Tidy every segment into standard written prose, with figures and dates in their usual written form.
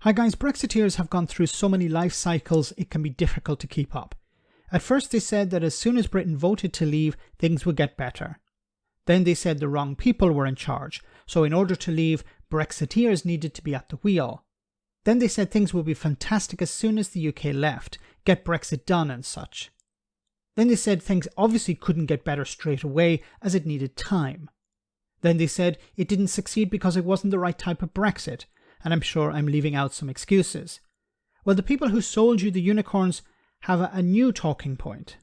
Hi guys, Brexiteers have gone through so many life cycles it can be difficult to keep up. At first they said that as soon as Britain voted to leave, things would get better. Then they said the wrong people were in charge, so in order to leave, Brexiteers needed to be at the wheel. Then they said things would be fantastic as soon as the UK left, get Brexit done and such. Then they said things obviously couldn't get better straight away as it needed time. Then they said it didn't succeed because it wasn't the right type of Brexit, and I'm sure I'm leaving out some excuses. Well, the people who sold you the unicorns have a new talking point.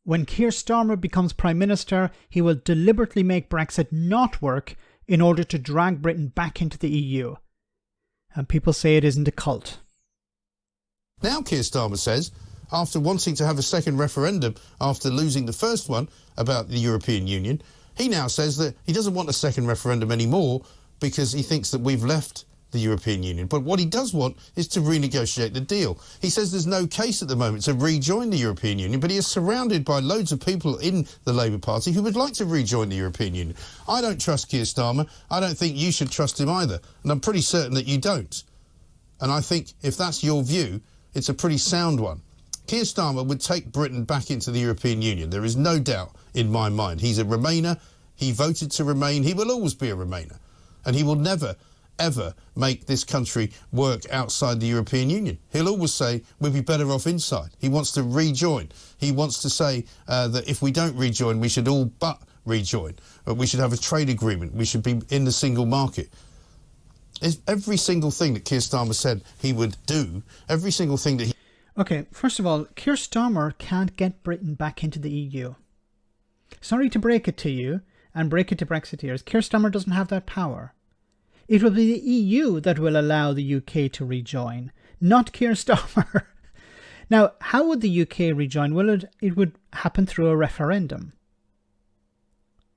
When Keir Starmer becomes Prime Minister, he will deliberately make Brexit not work in order to drag Britain back into the EU. And people say it isn't a cult. Now Keir Starmer says, after wanting to have a second referendum after losing the first one about the European Union, he now says that he doesn't want a second referendum anymore because he thinks that we've left the European Union. But what he does want is to renegotiate the deal. He says there's no case at the moment to rejoin the European Union, but he is surrounded by loads of people in the Labour Party who would like to rejoin the European Union. I don't trust Keir Starmer. I don't think you should trust him either. And I'm pretty certain that you don't. And I think if that's your view, it's a pretty sound one. Keir Starmer would take Britain back into the European Union. There is no doubt in my mind. He's a Remainer. He voted to remain. He will always be a Remainer. And he will never, ever make this country work outside the European Union. He'll always say we'd be better off inside. He wants to rejoin. He wants to say that if we don't rejoin, we should all but rejoin. We should have a trade agreement. We should be in the single market. Every single thing that Keir Starmer said he would do, every single thing that he... Okay, first of all, Keir Starmer can't get Britain back into the EU. Sorry to break it to you, and break it to Brexiteers. Keir Starmer doesn't have that power. It will be the EU that will allow the UK to rejoin, not Keir Starmer. Now, how would the UK rejoin? Well, it would happen through a referendum,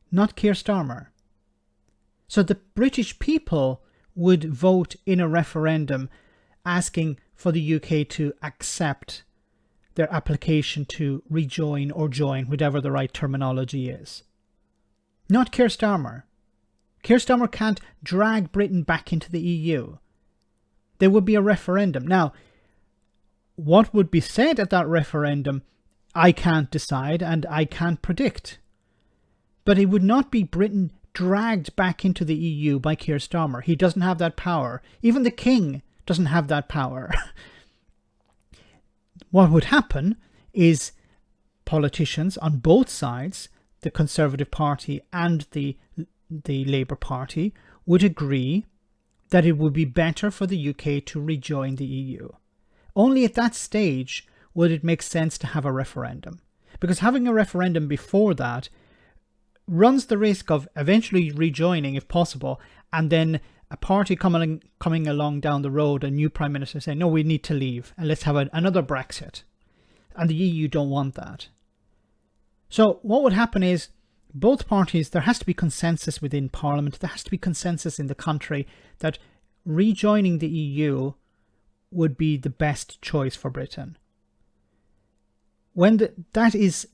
not Keir Starmer. So the British people would vote in a referendum asking for the UK to accept their application to rejoin or join, whatever the right terminology is. Not Keir Starmer. Keir Starmer can't drag Britain back into the EU. There would be a referendum. Now, what would be said at that referendum, I can't decide and I can't predict. But it would not be Britain dragged back into the EU by Keir Starmer. He doesn't have that power. Even the King doesn't have that power. What would happen is politicians on both sides, the Conservative Party and the Labour Party, would agree that it would be better for the UK to rejoin the EU. Only at that stage would it make sense to have a referendum. Because having a referendum before that runs the risk of eventually rejoining if possible, and then a party coming along down the road, a new Prime Minister saying, no, we need to leave and let's have another Brexit. And the EU don't want that. So what would happen is both parties, there has to be consensus within Parliament, there has to be consensus in the country that rejoining the EU would be the best choice for Britain. When that is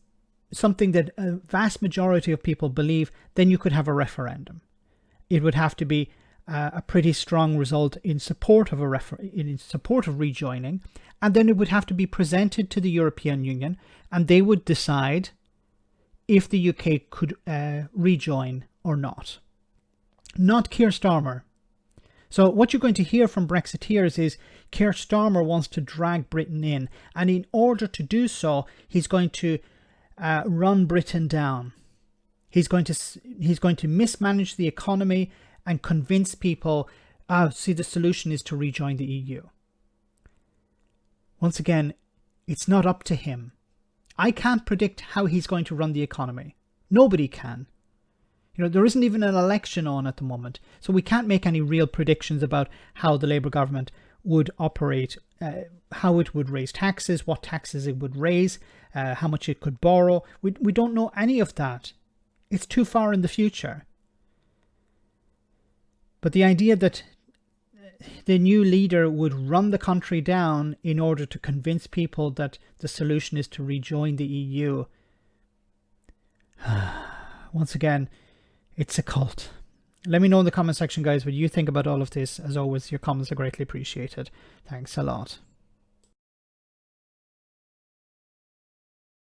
something that a vast majority of people believe, then you could have a referendum. It would have to be a pretty strong result in support of rejoining, and then it would have to be presented to the European Union, and they would decide if the UK could rejoin or not. Not Keir Starmer. So what you're going to hear from Brexiteers is Keir Starmer wants to drag Britain in, and in order to do so, he's going to run Britain down. He's going to mismanage the economy and convince people, see, the solution is to rejoin the EU. Once again, it's not up to him. I can't predict how he's going to run the economy. Nobody can. You know, there isn't even an election on at the moment, so we can't make any real predictions about how the Labour government would operate, how it would raise taxes, what taxes it would raise, how much it could borrow. We don't know any of that. It's too far in the future. But the idea that the new leader would run the country down in order to convince people that the solution is to rejoin the EU, once again, it's a cult. Let me know in the comment section, guys, what you think about all of this. As always, your comments are greatly appreciated. Thanks a lot.